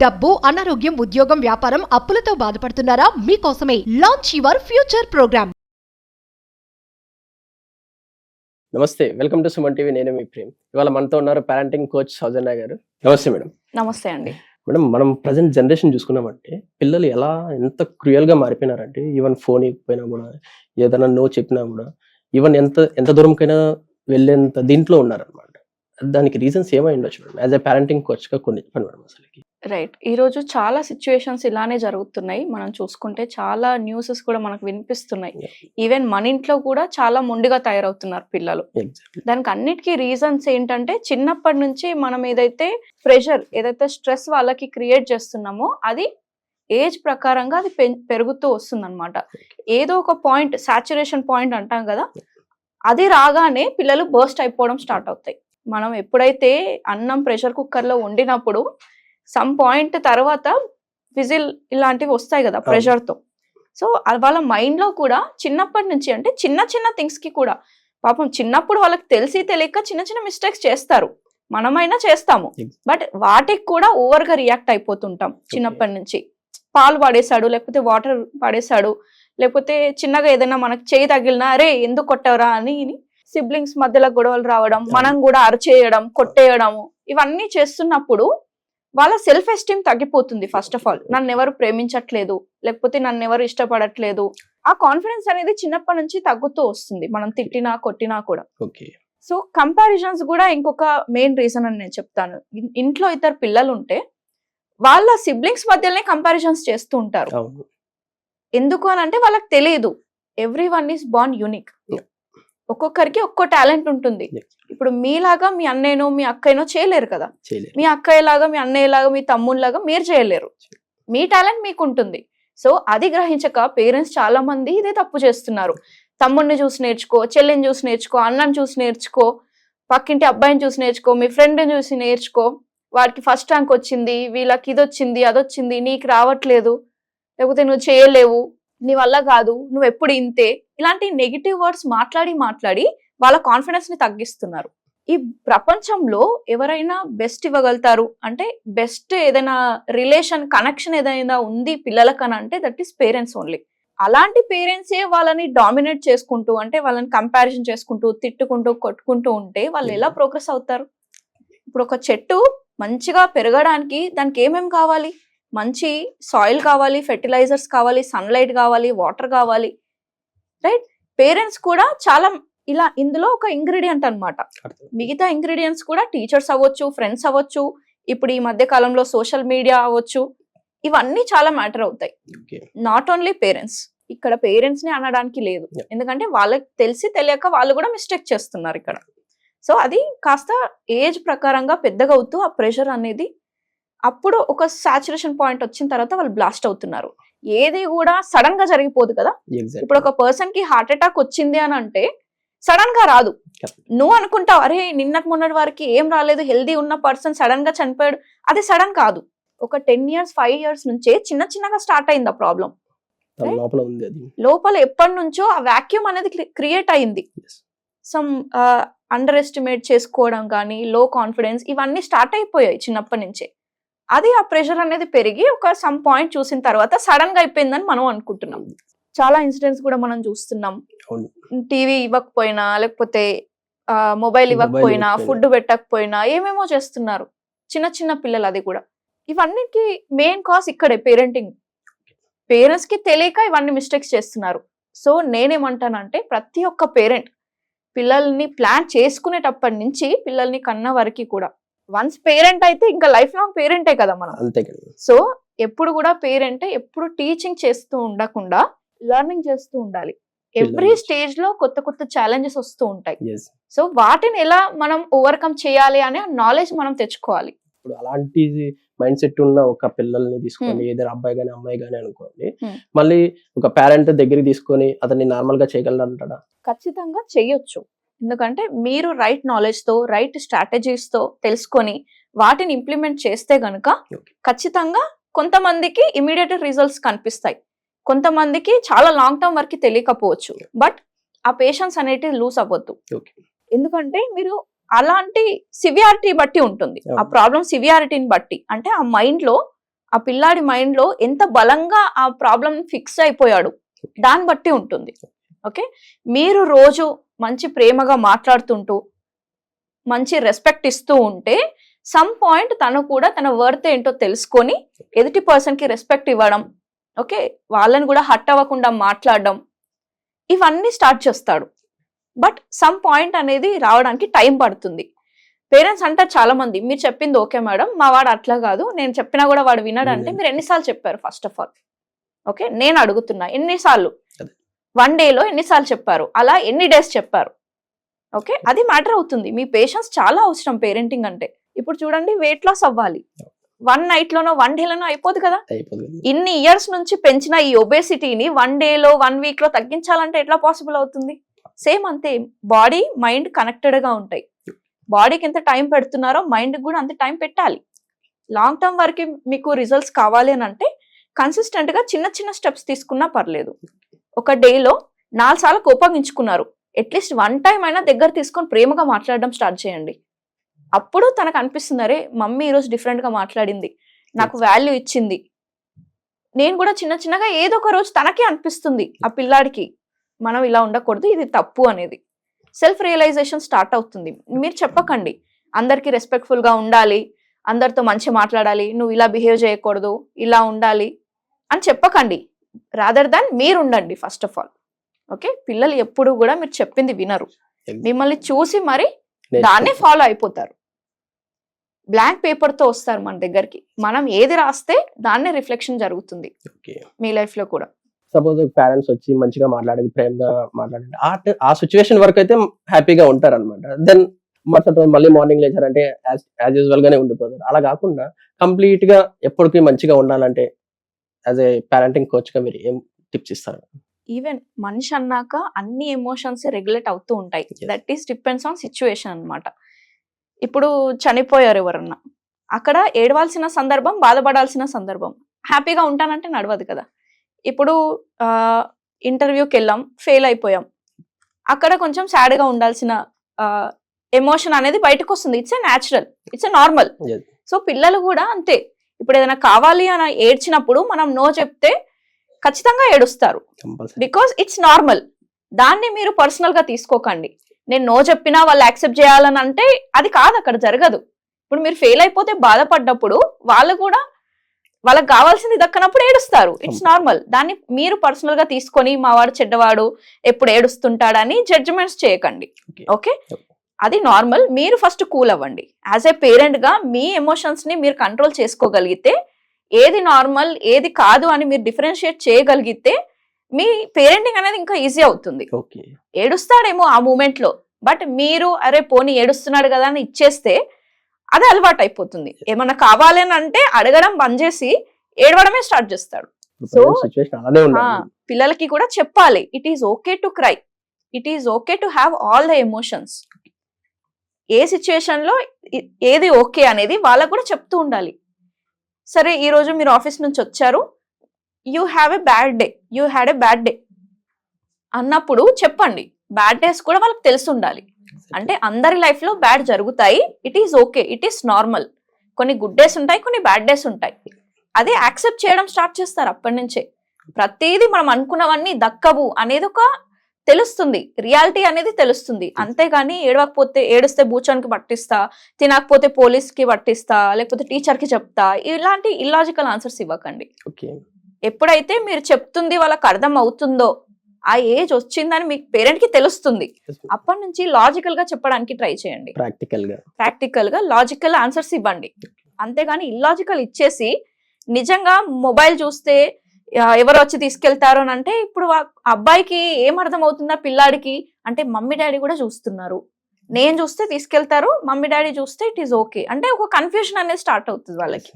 డబ్బు, అనారోగ్యం, ఉద్యోగం, వ్యాపారం, అప్పులతో బాధపడుతున్నారా? మీకోసమే లాంచ్ యువర్ ఫ్యూచర్ ప్రోగ్రామ్. నమస్తే, వెల్కమ్ టు సుమన్ టీవీ. నేను మీ ప్రేమ్. ఇవాళ మనతో ఉన్నారు పేరెంటింగ్ కోచ్ సౌజన్య గారు. నమస్తే మేడం. నమస్తే అండి. మేడం, మనం ప్రజెంట్ జనరేషన్ చూసుకున్నామంటే పిల్లలు ఎంత క్రూయల్ గా మారిపోయినారంటే, ఈవెన్ ఫోన్ ఇవ్వకపోయినా కూడా, ఏదైనా నో చెప్పినా కూడా, ఈవెన్ ఎంత దూరంకైనా వెళ్ళేంత దీంట్లో ఉన్నారనమాట. దానికి రీజన్స్ ఏమై ఉండొచ్చు madam? As a parenting coach గా కొన్ని చెప్పండి మేడం. అసలుకి రైట్, ఈ రోజు చాలా సిచ్యువేషన్స్ ఇలానే జరుగుతున్నాయి. మనం చూసుకుంటే చాలా న్యూసెస్ కూడా మనకు వినిపిస్తున్నాయి. ఈవెన్ మన ఇంట్లో కూడా చాలా మొండిగా తయారవుతున్నారు పిల్లలు. దానికి అన్నిటికీ రీజన్స్ ఏంటంటే, చిన్నప్పటి నుంచి మనం ఏదైతే ప్రెషర్, ఏదైతే స్ట్రెస్ వాళ్ళకి క్రియేట్ చేస్తున్నామో అది ఏజ్ ప్రకారంగా అది పెరుగుతూ వస్తుంది అనమాట. ఏదో ఒక పాయింట్, సాచురేషన్ పాయింట్ అంటాం కదా, అది రాగానే పిల్లలు బర్స్ట్ అయిపోవడం స్టార్ట్ అవుతాయి. మనం ఎప్పుడైతే అన్నం ప్రెషర్ కుక్కర్లో వండినప్పుడు సమ్ పాయింట్ తర్వాత విజిల్ ఇలాంటివి వస్తాయి కదా ప్రెషర్తో. సో వాళ్ళ మైండ్లో కూడా చిన్నప్పటి నుంచి, అంటే చిన్న చిన్న థింగ్స్కి కూడా పాపం చిన్నప్పుడు వాళ్ళకి తెలిసి తెలియక చిన్న చిన్న మిస్టేక్స్ చేస్తారు, మనమైనా చేస్తాము. బట్ వాటికి కూడా ఓవర్గా రియాక్ట్ అయిపోతుంటాం చిన్నప్పటి నుంచి. పాలు పడేశాడు, లేకపోతే వాటర్ పడేశాడు, లేకపోతే చిన్నగా ఏదైనా మనకు చేయి తగిలినా అరే ఎందుకు కొట్టవరా అని సిబ్లింగ్స్ మధ్యలో గొడవలు రావడం, మనం కూడా అరచేయడం, కొట్టేయడము, ఇవన్నీ చేస్తున్నప్పుడు వాళ్ళ సెల్ఫ్ ఎస్టీమ్ తగ్గిపోతుంది. ఫస్ట్ ఆఫ్ ఆల్, నన్ను ఎవరు ప్రేమించట్లేదు, లేకపోతే నన్ను ఎవరు ఇష్టపడట్లేదు, ఆ కాన్ఫిడెన్స్ అనేది చిన్నప్పటి నుంచి తగ్గుతూ వస్తుంది, మనం తిట్టినా కొట్టినా కూడా. సో కంపారిజన్స్ కూడా ఇంకొక మెయిన్ రీజన్ అని నేను చెప్తాను. ఇంట్లో ఇద్దరు పిల్లలు ఉంటే వాళ్ళ సిబ్లింగ్స్ మధ్యలోనే కంపారిజన్స్ చేస్తూ ఉంటారు. ఎందుకు అని అంటే వాళ్ళకి తెలియదు, every one is born unique. ఒక్కొక్కరికి ఒక్కో టాలెంట్ ఉంటుంది. ఇప్పుడు మీలాగా మీ అన్నయ్యనో మీ అక్కయ్యనో చేయలేరు కదా, మీ అక్కయ్యలాగా మీ అన్నయ్యలాగా మీ తమ్ముళ్ళలాగా మీరు చేయలేరు. మీ టాలెంట్ మీకు ఉంటుంది. సో అది గ్రహించక పేరెంట్స్ చాలా మంది ఇదే తప్పు చేస్తున్నారు. తమ్ముడిని చూసి నేర్చుకో, చెల్లిని చూసి నేర్చుకో, అన్నని చూసి నేర్చుకో, పక్కింటి అబ్బాయిని చూసి నేర్చుకో, మీ ఫ్రెండ్ని చూసి నేర్చుకో, వాడికి ఫస్ట్ ర్యాంక్ వచ్చింది, వీళ్ళకి ఇది వచ్చింది, అదొచ్చింది, నీకు రావట్లేదు, లేకపోతే నువ్వు చేయలేవు, నీ వల్ల కాదు, నువ్వు ఎప్పుడు ఇంతే, ఇలాంటి నెగిటివ్ వర్డ్స్ మాట్లాడి వాళ్ళ కాన్ఫిడెన్స్ ని తగ్గిస్తున్నారు. ఈ ప్రపంచంలో ఎవరైనా బెస్ట్ ఇవ్వగలుగుతారు అంటే, బెస్ట్ ఏదైనా రిలేషన్ కనెక్షన్ ఏదైనా ఉంది పిల్లలకని అంటే దట్ ఈస్ పేరెంట్స్ ఓన్లీ. అలాంటి పేరెంట్సే వాళ్ళని డామినేట్ చేసుకుంటూ, అంటే వాళ్ళని కంపారిజన్ చేసుకుంటూ, తిట్టుకుంటూ, కొట్టుకుంటూ ఉంటే వాళ్ళు ఎలా ప్రోగ్రెస్ అవుతారు? ఇప్పుడు ఒక చెట్టు మంచిగా పెరగడానికి దానికి ఏమేమి కావాలి? మంచి సాయిల్ కావాలి, ఫెర్టిలైజర్స్ కావాలి, సన్లైట్ కావాలి, వాటర్ కావాలి, రైట్? పేరెంట్స్ కూడా చాలా ఇలా ఇందులో ఒక ఇంగ్రీడియంట్ అన్నమాట. మిగతా ఇంగ్రీడియంట్స్ కూడా టీచర్స్ అవ్వచ్చు, ఫ్రెండ్స్ అవ్వచ్చు, ఇప్పుడు ఈ మధ్య కాలంలో సోషల్ మీడియా అవ్వచ్చు, ఇవన్నీ చాలా మ్యాటర్ అవుతాయి. Not only parents. ఇక్కడ పేరెంట్స్ ని అనడానికి లేదు, ఎందుకంటే వాళ్ళకి తెలిసి తెలియక వాళ్ళు కూడా మిస్టేక్ చేస్తున్నారు ఇక్కడ. సో అది కాస్త ఏజ్ ప్రకారంగా పెద్దగా అవుతూ ఆ ప్రెషర్ అనేది అప్పుడు ఒక సాచురేషన్ పాయింట్ వచ్చిన తర్వాత వాళ్ళు బ్లాస్ట్ అవుతున్నారు. ఏది కూడా సడన్ గా జరిగిపోదు కదా. ఇప్పుడు ఒక పర్సన్ కి హార్ట్ అటాక్ వచ్చింది అని అంటే సడన్ గా రాదు. నువ్వు అనుకుంటావు అరే నిన్నటి మొన్నటి వారికి ఏం రాలేదు, హెల్దీ ఉన్న పర్సన్ సడన్ గా చనిపోయాడు, అది సడన్ కాదు. ఒక 10 years 5 years నుంచే చిన్న చిన్నగా స్టార్ట్ అయింది ఆ ప్రాబ్లం. లోపల ఎప్పటి నుంచో ఆ వాక్యూమ్ అనేది క్రియేట్ అయింది. సమ్ అండర్ ఎస్టిమేట్ చేసుకోవడం కానీ, లో కాన్ఫిడెన్స్, ఇవన్నీ స్టార్ట్ అయిపోయాయి చిన్నప్పటి నుంచే. అది ఆ ప్రెషర్ అనేది పెరిగి ఒక సమ్ పాయింట్ చూసిన తర్వాత సడన్ గా అయిపోయిందని మనం అనుకుంటున్నాం. చాలా ఇన్సిడెంట్స్ కూడా మనం చూస్తున్నాం. టీవీ ఇవ్వకపోయినా, లేకపోతే మొబైల్ ఇవ్వకపోయినా, ఫుడ్ పెట్టకపోయినా ఏమేమో చేస్తున్నారు చిన్న చిన్న పిల్లలు. అది కూడా ఇవన్నిటికి మెయిన్ కాజ్ ఇక్కడే పేరెంటింగ్. పేరెంట్స్ కి తెలియక ఇవన్నీ మిస్టేక్స్ చేస్తున్నారు. సో నేనేమంటానంటే, ప్రతి ఒక్క పేరెంట్ పిల్లల్ని ప్లాన్ చేసుకునేటప్పటి నుంచి పిల్లల్ని కన్న వరకు కూడా, వన్స్ పేరెంట్ అయితే ఇంకా లైఫ్ లాంగ్ పేరెంటే కదా మనం. సో ఎప్పుడు కూడా పేరెంటే ఎప్పుడు టీచింగ్ చేస్తూ ఉండకుండా లెర్నింగ్ చేస్తూ ఉండాలి. ఎవ్రీ స్టేజ్ లో కొత్త కొత్త ఛాలెంజెస్ వస్తూ ఉంటాయి. సో వాటిని ఎలా మనం ఓవర్కమ్ చేయాలి అనే నాలెడ్జ్ మనం తెచ్చుకోవాలి. ఇప్పుడు అలాంటి మైండ్ సెట్ ఉన్న ఒక పిల్లల్ని తీసుకొని, ఏదైనా అబ్బాయి గానీ అమ్మాయి గానీ అనుకోండి, మళ్ళీ ఒక పేరెంట్ దగ్గరికి తీసుకొని అతన్ని నార్మల్ గా చేయగలరంటాడా? ఖచ్చితంగా చెయ్యొచ్చు. ఎందుకంటే మీరు రైట్ నాలెడ్జ్ తో, రైట్ స్ట్రాటజీస్ తో తెలుసుకొని వాటిని ఇంప్లిమెంట్ చేస్తే గనుక ఖచ్చితంగా కొంతమందికి ఇమీడియట్ రిజల్ట్స్ కనిపిస్తాయి, కొంతమందికి చాలా లాంగ్ టర్మ్ వరకు తెలియకపోవచ్చు. బట్ ఆ పేషెన్స్ అనేది లూజ్ అవ్వద్దు. ఎందుకంటే మీరు అలాంటి సివియారిటీ బట్టి ఉంటుంది, ఆ ప్రాబ్లం సివియారిటీని బట్టి. అంటే ఆ మైండ్ లో ఆ పిల్లాడి మైండ్ లో ఎంత బలంగా ఆ ప్రాబ్లం ఫిక్స్ అయిపోయాడు దాన్ని బట్టి ఉంటుంది. ఓకే, మీరు రోజు మంచి ప్రేమగా మాట్లాడుతుంటూ మంచి రెస్పెక్ట్ ఇస్తూ ఉంటే సమ్ పాయింట్ తను కూడా తన వర్త్ ఏంటో తెలుసుకొని ఎదుటి పర్సన్ కి రెస్పెక్ట్ ఇవ్వడం, ఓకే, వాళ్ళని కూడా హట్ అవ్వకుండా మాట్లాడడం, ఇవన్నీ స్టార్ట్ చేస్తాడు. బట్ సమ్ పాయింట్ అనేది రావడానికి టైం పడుతుంది. పేరెంట్స్ అంటారు చాలా మంది, మీరు చెప్పింది ఓకే మేడం, మా వాడు అట్లా కాదు, నేను చెప్పినా కూడా వాడు వినడంటే మీరు ఎన్నిసార్లు చెప్పారు ఫస్ట్ ఆఫ్ ఆల్. ఓకే, నేను అడుగుతున్నా ఎన్నిసార్లు, 1 డేలో ఎన్నిసార్లు చెప్పారు, అలా ఎన్ని డేస్ చెప్పారు. ఓకే, అది మ్యాటర్ అవుతుంది. మీ పేషెన్స్ చాలా అవసరం పేరెంటింగ్ అంటే. ఇప్పుడు చూడండి, వెయిట్ లాస్ అవ్వాలి, 1 night లోనో 1 day లోనో అయిపోదు కదా. ఇన్ని ఇయర్స్ నుంచి పెంచిన ఈ ఒబేసిటీని 1 day లో 1 week లో తగ్గించాలంటే ఎట్లా పాసిబుల్ అవుతుంది? సేమ్ అంతే, బాడీ మైండ్ కనెక్టెడ్ గా ఉంటాయి. బాడీకి ఎంత టైం పెడుతున్నారో మైండ్కి కూడా అంత టైం పెట్టాలి. లాంగ్ టర్మ్ వరకు మీకు రిజల్ట్స్ కావాలి అని అంటే కన్సిస్టెంట్ గా చిన్న చిన్న స్టెప్స్ తీసుకున్నా పర్లేదు. ఒక డేలో 4 సార్లు కోపగించుకున్నారు, అట్లీస్ట్ 1 time అయినా దగ్గర తీసుకొని ప్రేమగా మాట్లాడడం స్టార్ట్ చేయండి. అప్పుడు తనకు అనిపిస్తుంది, అరే మమ్మీ ఈరోజు డిఫరెంట్ గా మాట్లాడింది, నాకు వాల్యూ ఇచ్చింది. నేను కూడా చిన్న చిన్నగా ఏదో ఒక రోజు తనకే అనిపిస్తుంది ఆ పిల్లాడికి మనం ఇలా ఉండకూడదు, ఇది తప్పు అనేది. సెల్ఫ్ రియలైజేషన్ స్టార్ట్ అవుతుంది. మీరు చెప్పకండి అందరికి రెస్పెక్ట్ఫుల్ గా ఉండాలి, అందరితో మంచి మాట్లాడాలి, నువ్వు ఇలా బిహేవ్ చేయకూడదు, ఇలా ఉండాలి అని చెప్పకండి. రాదర్ దాన్ మీరు ఉండండి ఫస్ట్ ఆఫ్ ఆల్. ఓకే, పిల్లలు ఎప్పుడు కూడా మీరు చెప్పింది వినరు, మిమ్మల్ని చూసి మరి దాన్నే ఫాలో అయిపోతారు. బ్లాంక్ పేపర్ తో వస్తారు మన దగ్గరికి, మనం ఏది రాస్తే దాన్నే రిఫ్లెక్షన్ జరుగుతుంది మీ లైఫ్ లో కూడా. సపోజ్ పేరెంట్స్ వచ్చి మంచిగా మాట్లాడి ప్రేమగా మాట్లాడండి, ఆ సిచ్యువేషన్ వరకు అయితే హ్యాపీగా ఉంటారు అనమాట. దెన్ మళ్ళీ మార్నింగ్ లేచారంటే యాజ్ యూజువల్ గానే ఉండిపోతారు. అలా కాకుండా కంప్లీట్ గా ఎప్పటికీ మంచిగా ఉండాలంటే యాజ్ ఏ పేరెంటింగ్ కోచ్ గా మీరు ఏం టిప్స్ ఇస్తారు? ఈవెన్ మనిషి అన్నాక అన్ని ఎమోషన్స్ రెగ్యులేట్ అవుతూ ఉంటాయి. That is depends on situation అన్నమాట. ఇప్పుడు చనిపోయారు ఎవరన్నా, అక్కడ ఏడవాల్సిన సందర్భం, బాధపడాల్సిన సందర్భం. హ్యాపీగా ఉంటానంటే నడవదు కదా. ఇప్పుడు ఇంటర్వ్యూకి వెళ్ళాం, ఫెయిల్ అయిపోయాం, అక్కడ కొంచెం సాడ్ గా ఉండాల్సిన ఎమోషన్ అనేది బయటకు వస్తుంది. It's a natural, it's a normal. So పిల్లలు కూడా అంతే. ఇప్పుడు ఏదైనా కావాలి అని ఏడ్చినప్పుడు మనం నో చెప్తే ఖచ్చితంగా ఏడుస్తారు, బికాస్ ఇట్స్ నార్మల్. దాన్ని మీరు పర్సనల్ గా తీసుకోకండి. నేను నో చెప్పినా వాళ్ళు యాక్సెప్ట్ చేయాలని అంటే అది కాదు, అక్కడ జరగదు. ఇప్పుడు మీరు ఫెయిల్ అయిపోతే బాధపడ్డప్పుడు వాళ్ళు కూడా వాళ్ళకి కావాల్సింది దక్కనప్పుడు ఏడుస్తారు, ఇట్స్ నార్మల్. దాన్ని మీరు పర్సనల్ గా తీసుకొని మా వాడు చెడ్డవాడు ఎప్పుడు ఏడుస్తుంటాడని జడ్జిమెంట్స్ చేయకండి. ఓకే, అది నార్మల్. మీరు ఫస్ట్ కూల్ అవ్వండి. యాజ్ ఏ పేరెంట్ గా మీ ఎమోషన్స్ ని మీరు కంట్రోల్ చేసుకోగలిగితే, ఏది నార్మల్ ఏది కాదు అని మీరు డిఫరెన్షియేట్ చేయగలిగితే మీ పేరెంటింగ్ అనేది ఇంకా ఈజీ అవుతుంది. ఏడుస్తాడేమో ఆ మూమెంట్ లో, బట్ మీరు అరే పోనీ ఏడుస్తున్నాడు కదా అని ఇచ్చేస్తే అది అలవాటు అయిపోతుంది. ఏమన్నా కావాలని అంటే అడగడం బంద్ చేసి ఏడవడమే స్టార్ట్ చేస్తాడు. సో పిల్లలకి కూడా చెప్పాలి, it is okay to cry, it is okay to have all the emotions. A situation లో ఏది ఓకే అనేది వాళ్ళకు కూడా చెప్తూ ఉండాలి. సరే ఈ రోజు మీరు ఆఫీస్ నుంచి వచ్చారు, you have a bad day, you had a bad day అన్నప్పుడు చెప్పండి. బ్యాడ్ డేస్ కూడా వాళ్ళకి తెలిసి ఉండాలి. అంటే అందరి లైఫ్ లో బ్యాడ్ జరుగుతాయి, it is okay, it is normal. కొన్ని గుడ్ డేస్ ఉంటాయి, కొన్ని బ్యాడ్ డేస్ ఉంటాయి. అదే యాక్సెప్ట్ చేయడం స్టార్ట్ చేస్తారు అప్పటి నుంచే. ప్రతిదీ మనం అనుకున్నవన్నీ దక్కవు అనేది ఒక తెలుస్తుంది, రియాలిటీ అనేది తెలుస్తుంది. అంతేగాని ఏడవకపోతే ఏడిస్తే బూచానికి పట్టిస్తా, తినకపోతే పోలీస్ కి పట్టిస్తా, లేకపోతే టీచర్ కి చెప్తా, ఇలాంటి ఇల్లాజికల్ ఆన్సర్స్ ఇవ్వకండి. ఎప్పుడైతే మీరు చెప్తుంది వాళ్ళకి అర్థం అవుతుందో, ఆ ఏజ్ వచ్చిందని మీకు పేరెంట్ కి తెలుస్తుంది, అప్పటి నుంచి లాజికల్ గా చెప్పడానికి ట్రై చేయండి. ప్రాక్టికల్ గా లాజికల్ ఆన్సర్స్ ఇవ్వండి. అంతేగాని ఇల్లాజికల్ ఇచ్చేసి నిజంగా మొబైల్ చూస్తే ఎవరు వచ్చి తీసుకెళ్తారు అని అంటే, ఇప్పుడు అబ్బాయికి ఏం అర్థం అవుతుందా పిల్లాడికి అంటే, మమ్మీ డాడీ కూడా చూస్తున్నారు, నేను చూస్తే తీసుకెళ్తారు, మమ్మీ డాడీ చూస్తే ఇట్ ఈస్ ఓకే అంటే ఒక కన్ఫ్యూజన్ అనేది స్టార్ట్ అవుతుంది వాళ్ళకి.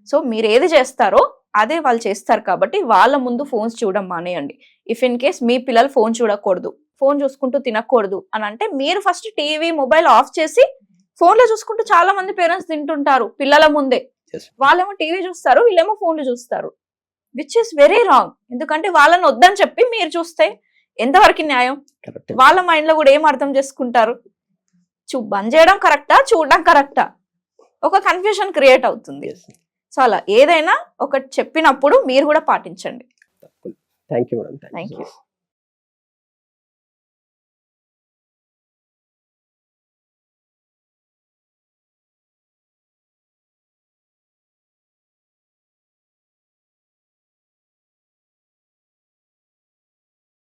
సో మీరు ఏది చేస్తారో అదే వాళ్ళు చేస్తారు. కాబట్టి వాళ్ళ ముందు ఫోన్స్ చూడడం మానేయండి. ఇఫ్ ఇన్ కేస్ మీ పిల్లలు ఫోన్ చూడకూడదు, ఫోన్ చూసుకుంటూ తినకూడదు అని అంటే, మీరు ఫస్ట్ టీవీ మొబైల్ ఆఫ్ చేసి ఫోన్ లో చూసుకుంటూ చాలా మంది పేరెంట్స్ తింటుంటారు పిల్లల ముందే. వాళ్ళేమో టీవీ చూస్తారు, వీళ్ళేమో ఫోన్లు చూస్తారు, విచ్ ఇస్ వెరీ రాంగ్. ఎందుకంటే వాళ్ళని వద్దని చెప్పి మీరు చూస్తే ఎంతవరకు న్యాయం? వాళ్ళ మైండ్ లో కూడా ఏం అర్థం చేసుకుంటారు? బంద్ చేయడం కరెక్టా, చూడడం కరెక్టా? ఒక కన్ఫ్యూజన్ క్రియేట్ అవుతుంది. సో అలా ఏదైనా ఒకటి చెప్పినప్పుడు మీరు కూడా పాటించండి. Thank you madam. Thank you.